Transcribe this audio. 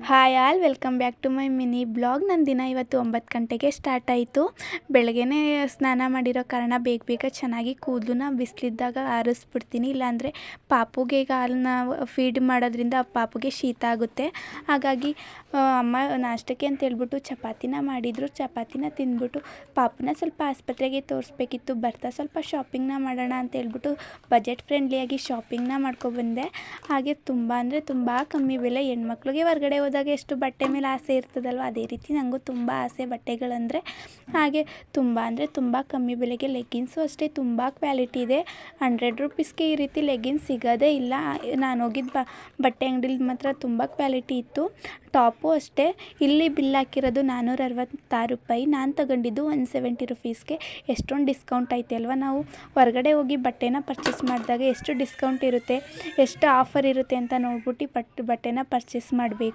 Hi all welcome back to my mini blog. ನನ್ನ ದಿನ ಇವತ್ತು 9 ಗಂಟೆಗೆ ಸ್ಟಾರ್ಟ್ ಆಯಿತು. ಬೆಳಗ್ಗೆನೇ ಸ್ನಾನ ಮಾಡಿರೋ ಕಾರಣ ಬೇಗ ಬೇಗ ಚೆನ್ನಾಗಿ ಕೂದಲನ್ನ ಬಿಸಿಲಿದ್ದಾಗ ಆರಿಸ್ಬಿಡ್ತೀನಿ. ಇಲ್ಲಾಂದರೆ ಪಾಪುಗೆ ಈಗ ಹಾಲನ್ನ ಫೀಡ್ ಮಾಡೋದ್ರಿಂದ ಪಾಪುಗೆ ಶೀತ ಆಗುತ್ತೆ. ಹಾಗಾಗಿ ಅಮ್ಮ ನಾಷ್ಟಕ್ಕೆ ಅಂತ ಹೇಳ್ಬಿಟ್ಟು ಚಪಾತಿನ ಮಾಡಿದರು. ಚಪಾತಿನ ತಿಂದ್ಬಿಟ್ಟು ಪಾಪುನ ಸ್ವಲ್ಪ ಆಸ್ಪತ್ರೆಗೆ ತೋರಿಸ್ಬೇಕಿತ್ತು. ಬರ್ತಾ ಸ್ವಲ್ಪ ಶಾಪಿಂಗ್ನ ಮಾಡೋಣ ಅಂತ ಹೇಳ್ಬಿಟ್ಟು ಬಜೆಟ್ ಫ್ರೆಂಡ್ಲಿಯಾಗಿ ಶಾಪಿಂಗ್ನ ಮಾಡ್ಕೊಬಂದೆ. ಹಾಗೆ ತುಂಬ ಅಂದರೆ ತುಂಬ ಕಮ್ಮಿ ಬೆಲೆ. ಹೆಣ್ಮಕ್ಳಿಗೆ ಹೊರಗಡೆ ಹೋದಾಗ ಎಷ್ಟು ಬಟ್ಟೆ ಮೇಲೆ ಆಸೆ ಇರ್ತದಲ್ವ, ಅದೇ ರೀತಿ ನನಗೂ ತುಂಬ ಆಸೆ ಬಟ್ಟೆಗಳಂದರೆ. ಹಾಗೆ ತುಂಬ ಅಂದರೆ ತುಂಬ ಕಮ್ಮಿ ಬೆಲೆಗೆ ಲೆಗ್ಗಿನ್ಸು ಅಷ್ಟೇ ತುಂಬ ಕ್ವಾಲಿಟಿ ಇದೆ. 100 ರುಪೀಸ್ಗೆ ಈ ರೀತಿ ಲೆಗ್ಗಿನ್ಸ್ ಸಿಗೋದೇ ಇಲ್ಲ. ನಾನು ಹೋಗಿದ್ದ ಬಟ್ಟೆ ಅಂಗಡಿಲಿ ಮಾತ್ರ ತುಂಬ ಕ್ವಾಲಿಟಿ ಇತ್ತು. ಟಾಪು ಅಷ್ಟೇ, ಇಲ್ಲಿ ಬಿಲ್ ಹಾಕಿರೋದು 466 ರೂಪಾಯಿ. ನಾನು ತಗೊಂಡಿದ್ದು 170 ರುಪೀಸ್ಗೆ. ಎಷ್ಟೊಂದು ಡಿಸ್ಕೌಂಟ್ ಐತೆ ಅಲ್ವ. ನಾವು ಹೊರಗಡೆ ಹೋಗಿ ಬಟ್ಟೆನ ಪರ್ಚೇಸ್ ಮಾಡಿದಾಗ ಎಷ್ಟು ಡಿಸ್ಕೌಂಟ್ ಇರುತ್ತೆ, ಎಷ್ಟು ಆಫರ್ ಇರುತ್ತೆ ಅಂತ ನೋಡ್ಬಿಟ್ಟು ಬಟ್ಟೆನ ಪರ್ಚೇಸ್ ಮಾಡಬೇಕು.